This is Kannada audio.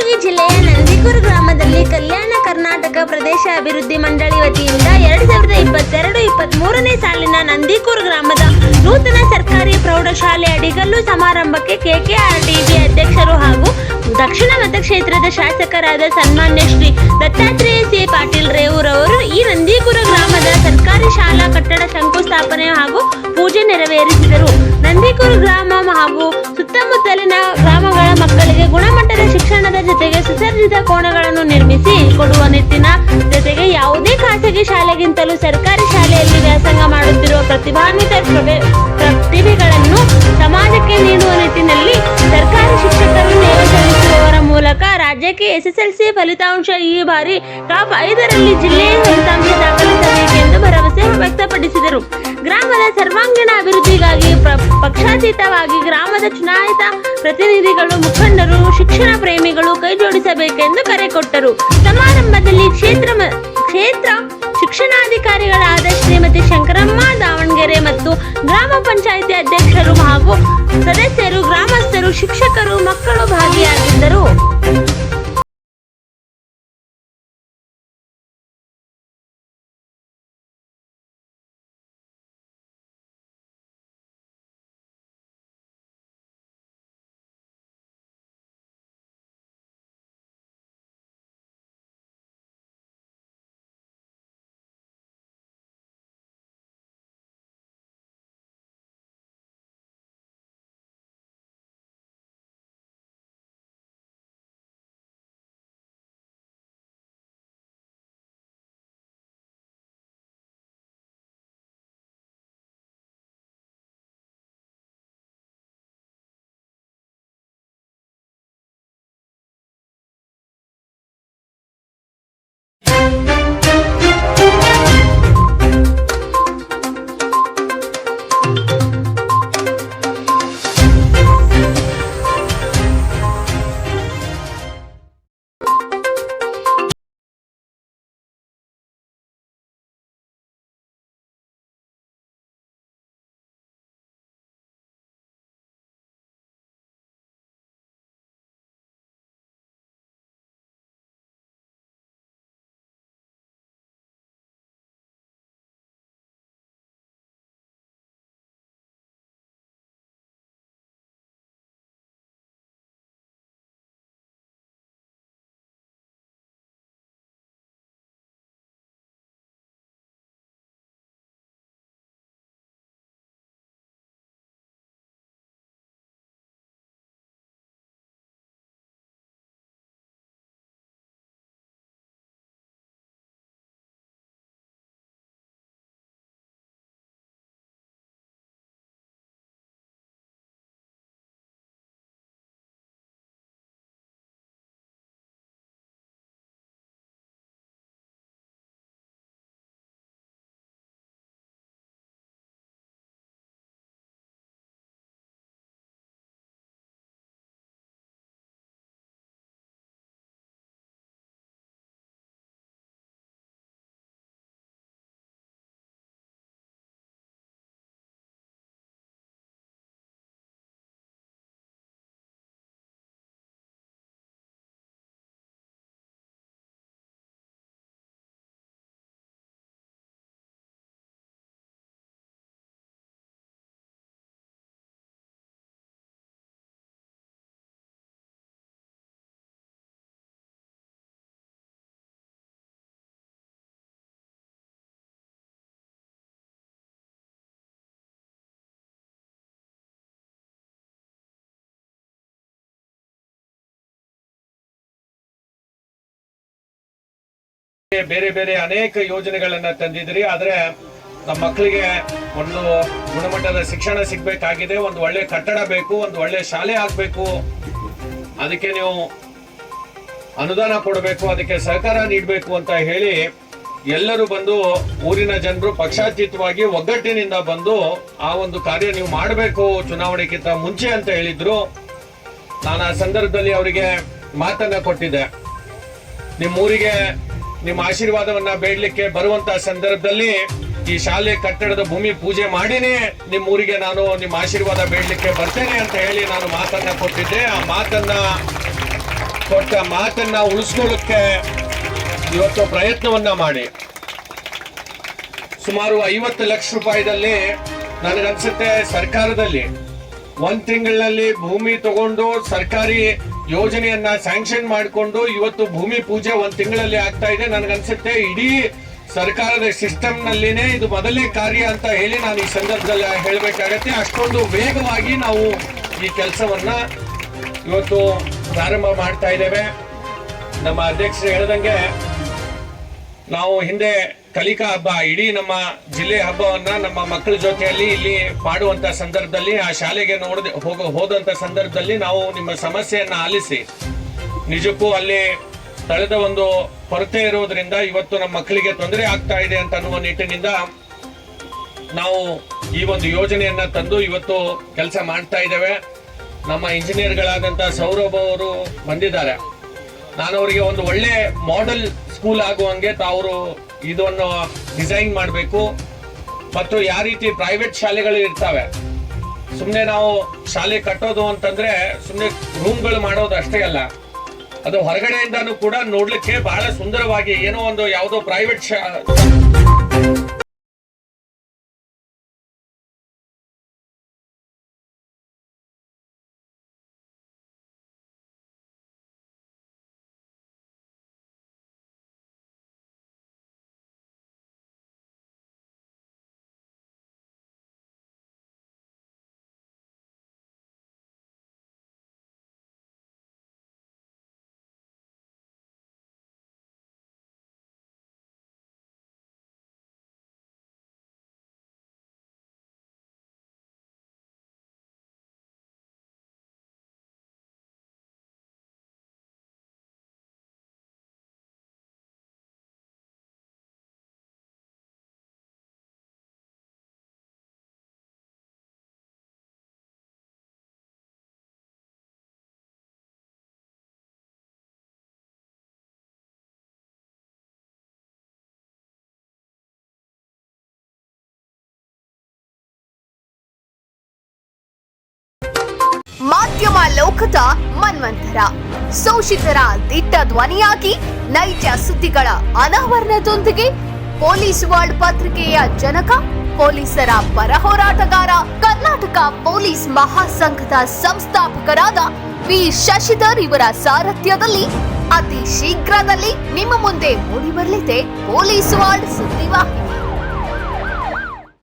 ಕಲಬುರಗಿ ಜಿಲ್ಲೆಯ ನಂದಿಕೂರು ಗ್ರಾಮದಲ್ಲಿ ಕಲ್ಯಾಣ ಕರ್ನಾಟಕ ಪ್ರದೇಶ ಅಭಿವೃದ್ಧಿ ಮಂಡಳಿ ವತಿಯಿಂದ 2022-23ನೇ ಸಾಲಿನ ನಂದಿಕೂರು ಗ್ರಾಮದ ನೂತನ ಸರ್ಕಾರಿ ಪ್ರೌಢಶಾಲೆ ಅಡಿಗಲ್ಲು ಸಮಾರಂಭಕ್ಕೆ ಕೆಕೆಆರ್ಡಿಬಿ ಅಧ್ಯಕ್ಷರು ಹಾಗೂ ದಕ್ಷಿಣ ಮತಕ್ಷೇತ್ರದ ಶಾಸಕರಾದ ಸನ್ಮಾನ್ಯ ಶ್ರೀ ದತ್ತಾತ್ರೇಯ ಸಿ ಪಾಟೀಲ್ ರೇವೂರವರು ಈ ನಂದಿಕೂರು ಗ್ರಾಮದ ಸರ್ಕಾರಿ ಶಾಲಾ ಕಟ್ಟಡ ಶಂಕುಸ್ಥಾಪನೆ ಹಾಗೂ ಪೂಜೆ ನೆರವೇರಿಸಿದರು. ನಂದಿಕೂರು ಗ್ರಾಮ ಹಾಗೂ ಸುತ್ತಮುತ್ತಲಿನ ಗ್ರಾಮಗಳ ಮಕ್ಕಳಿಗೆ ಗುಣಮಟ್ಟದ ಶಿಕ್ಷಣದ ಜೊತೆಗೆ ಸುಸಜ್ಜಿತ ಕೋಣಗಳನ್ನು ನಿರ್ಮಿಸಿ ಕೊಡುವ ನಿಟ್ಟಿನ ಜೊತೆಗೆ ಯಾವುದೇ ಖಾಸಗಿ ಶಾಲೆಗಿಂತಲೂ ಸರ್ಕಾರಿ ಶಾಲೆಯಲ್ಲಿ ವ್ಯಾಸಂಗ ಮಾಡುತ್ತಿರುವ ಪ್ರತಿಭಾನ್ವಿತ ಪ್ರತಿಭೆಗಳನ್ನು ಸಮಾಜಕ್ಕೆ ನೀಡುವ ನಿಟ್ಟಿನಲ್ಲಿ ಸರ್ಕಾರಿ ಶಿಕ್ಷಕರು ಸೇವೆ ಸಲ್ಲಿಸುವವರ ಮೂಲಕ ರಾಜ್ಯಕ್ಕೆ ಎಸ್ಎಸ್ಎಲ್ಸಿ ಫಲಿತಾಂಶ ಈ ಬಾರಿ ಟಾಪ್ 5ರಲ್ಲಿ ಜಿಲ್ಲೆಯ ಫಲಿತಾಂಶ ದಾಖಲಿಸಬೇಕೆಂದು ಭರವಸೆ ವ್ಯಕ್ತಪಡಿಸಿದರು. ಗ್ರಾಮದ ಸರ್ವಾಂಗೀಣ ಅಭಿವೃದ್ಧಿಗಾಗಿ ಪಕ್ಷಾತೀತವಾಗಿ ಗ್ರಾಮದ ಚುನಾಯಿತ ಪ್ರತಿನಿಧಿಗಳು, ಮುಖಂಡರು, ಶಿಕ್ಷಣ ಪ್ರೇಮಿಗಳು ಕೈಜೋಡಿಸಬೇಕೆಂದು ಕರೆ ಕೊಟ್ಟರು. ಸಮಾರಂಭದಲ್ಲಿ ಕ್ಷೇತ್ರ ಶಿಕ್ಷಣಾಧಿಕಾರಿಗಳಾದ ಶ್ರೀಮತಿ ಶಂಕರಮ್ಮ ದಾವಣಗೆರೆ ಮತ್ತು ಗ್ರಾಮ ಪಂಚಾಯಿತಿ ಅಧ್ಯಕ್ಷರು ಹಾಗೂ ಸದಸ್ಯರು, ಗ್ರಾಮಸ್ಥರು, ಶಿಕ್ಷಕರು, ಮಕ್ಕಳು ಭಾಗಿಯಾಗಿದ್ದರು. ಬೇರೆ ಬೇರೆ ಅನೇಕ ಯೋಜನೆಗಳನ್ನ ತಂದಿದ್ರಿ. ಆದ್ರೆ ನಮ್ಮ ಮಕ್ಕಳಿಗೆ ಒಂದು ಗುಣಮಟ್ಟದ ಶಿಕ್ಷಣ ಸಿಗ್ಬೇಕಾಗಿದೆ, ಒಂದು ಒಳ್ಳೆ ಕಟ್ಟಡ ಬೇಕು, ಒಂದು ಒಳ್ಳೆ ಶಾಲೆ ಆಗ್ಬೇಕು, ಅದಕ್ಕೆ ನೀವು ಅನುದಾನ ಕೊಡಬೇಕು, ಅದಕ್ಕೆ ಸಹಕಾರ ನೀಡಬೇಕು ಅಂತ ಹೇಳಿ ಎಲ್ಲರೂ ಬಂದು ಊರಿನ ಜನರು ಪಕ್ಷಾತೀತವಾಗಿ ಒಗ್ಗಟ್ಟಿನಿಂದ ಬಂದು ಆ ಒಂದು ಕಾರ್ಯ ನೀವು ಮಾಡಬೇಕು ಚುನಾವಣೆಗಿಂತ ಮುಂಚೆ ಅಂತ ಹೇಳಿದ್ರು. ನಾನು ಆ ಸಂದರ್ಭದಲ್ಲಿ ಅವರಿಗೆ ಮಾತನ್ನ ಕೊಟ್ಟಿದ್ದೆ, ನಿಮ್ಮೂರಿಗೆ ನಿಮ್ಮ ಆಶೀರ್ವಾದವನ್ನ ಬೇಡಲಿಕ್ಕೆ ಬರುವಂತ ಸಂದರ್ಭದಲ್ಲಿ ಈ ಶಾಲೆ ಕಟ್ಟಡದ ಭೂಮಿ ಪೂಜೆ ಮಾಡಿನೇ ನಿಮ್ಮೂರಿಗೆ ನಾನು ನಿಮ್ಮ ಆಶೀರ್ವಾದ ಬೇಡಲಿಕ್ಕೆ ಬರ್ತೇನೆ ಅಂತ ಹೇಳಿ ನಾನು ಮಾತನ್ನ ಕೊಟ್ಟಿದ್ದೆ. ಆ ಮಾತನ್ನ ಕೊಟ್ಟ ಮಾತನ್ನ ಉಳಿಸ್ಕೊಳ್ಳೋಕ್ಕೆ ಇವತ್ತು ಪ್ರಯತ್ನವನ್ನ ಮಾಡಿ ಸುಮಾರು 50 ಲಕ್ಷ ರೂಪಾಯಿದಲ್ಲಿ ನನಗನ್ಸುತ್ತೆ ಸರ್ಕಾರದಲ್ಲಿ 1 ತಿಂಗಳಿನಲ್ಲಿ ಭೂಮಿ ತಗೊಂಡು ಸರ್ಕಾರಿ ಯೋಜನೆಯನ್ನ ಸ್ಯಾಂಕ್ಷನ್ ಮಾಡಿಕೊಂಡು ಇವತ್ತು ಭೂಮಿ ಪೂಜೆ 1 ತಿಂಗಳಲ್ಲಿ ಆಗ್ತಾ ಇದೆ. ನನಗನ್ಸುತ್ತೆ ಇಡೀ ಸರ್ಕಾರದ ಸಿಸ್ಟಮ್ ನಲ್ಲಿನೇ ಇದು ಮೊದಲನೇ ಕಾರ್ಯ ಅಂತ ಹೇಳಿ ನಾನು ಈ ಸಂದರ್ಭದಲ್ಲಿ ಹೇಳಬೇಕಾಗತ್ತೆ. ಅಷ್ಟೊಂದು ವೇಗವಾಗಿ ನಾವು ಈ ಕೆಲಸವನ್ನ ಇವತ್ತು ಪ್ರಾರಂಭ ಮಾಡ್ತಾ ಇದ್ದೇವೆ. ನಮ್ಮ ಅಧ್ಯಕ್ಷರು ಹೇಳ್ದಂಗೆ ನಾವು ಹಿಂದೆ ಕಲಿಕಾ ಹಬ್ಬ ಇಡೀ ನಮ್ಮ ಜಿಲ್ಲೆ ಹಬ್ಬವನ್ನ ನಮ್ಮ ಮಕ್ಕಳ ಜೊತೆಯಲ್ಲಿ ಇಲ್ಲಿ ಮಾಡುವಂತ ಸಂದರ್ಭದಲ್ಲಿ ಆ ಶಾಲೆಗೆ ಹೋದಂತ ಸಂದರ್ಭದಲ್ಲಿ ನಾವು ನಿಮ್ಮ ಸಮಸ್ಯೆಯನ್ನ ಆಲಿಸಿ ನಿಜಕ್ಕೂ ಅಲ್ಲಿ ತಳೆದ ಒಂದು ಕೊರತೆ ಇರೋದ್ರಿಂದ ಇವತ್ತು ನಮ್ಮ ಮಕ್ಕಳಿಗೆ ತೊಂದರೆ ಆಗ್ತಾ ಇದೆ ಅಂತ ಅನ್ನುವ ನಿಟ್ಟಿನಿಂದ ನಾವು ಈ ಒಂದು ಯೋಜನೆಯನ್ನ ತಂದು ಇವತ್ತು ಕೆಲಸ ಮಾಡ್ತಾ ಇದ್ದೇವೆ. ನಮ್ಮ ಇಂಜಿನಿಯರ್ಗಳಾದಂತ ಸೌರಭ್ ಅವರು ಬಂದಿದ್ದಾರೆ. ನಾನು ಅವರಿಗೆ ಒಂದು ಒಳ್ಳೆ ಮಾಡೆಲ್ ಸ್ಕೂಲ್ ಆಗುವಂಗೆ ಅವರು ಇದನ್ನು ಡಿಸೈನ್ ಮಾಡಬೇಕು. ಮತ್ತು ಯಾವ ರೀತಿ ಪ್ರೈವೇಟ್ ಶಾಲೆಗಳು ಇರ್ತವೆ, ಸುಮ್ಮನೆ ನಾವು ಶಾಲೆ ಕಟ್ಟೋದು ಅಂತಂದ್ರೆ ಸುಮ್ಮನೆ ರೂಮ್ಗಳು ಮಾಡೋದು ಅಷ್ಟೇ ಅಲ್ಲ, ಅದು ಹೊರಗಡೆಯಿಂದಾನು ಕೂಡ ನೋಡ್ಲಿಕ್ಕೆ ಬಹಳ ಸುಂದರವಾಗಿ ಏನೋ ಒಂದು ಯಾವುದೋ ಪ್ರೈವೇಟ್ ಮಾಧ್ಯಮ ಲೋಕದ ಮನ್ವಂತರ ಶೋಷಿತರ ದಿಟ್ಟ ಧ್ವನಿಯಾಗಿ ನೈಜ ಸುದ್ದಿಗಳ ಅನಾವರಣದೊಂದಿಗೆ ಪೊಲೀಸ್ ವರ್ಲ್ಡ್ ಪತ್ರಿಕೆಯ ಜನಕ, ಪೊಲೀಸರ ಪರ ಹೋರಾಟಗಾರ, ಕರ್ನಾಟಕ ಪೊಲೀಸ್ ಮಹಾಸಂಘದ ಸಂಸ್ಥಾಪಕರಾದ ವಿ ಶಶಿಧರ್ ಇವರ ಸಾರಥ್ಯದಲ್ಲಿ ಅತಿ ಶೀಘ್ರದಲ್ಲಿ ನಿಮ್ಮ ಮುಂದೆ ಮೂಡಿಬರಲಿದೆ ಪೊಲೀಸ್ ವರ್ಲ್ಡ್ ಸುದ್ದಿವಾಹಿನಿ.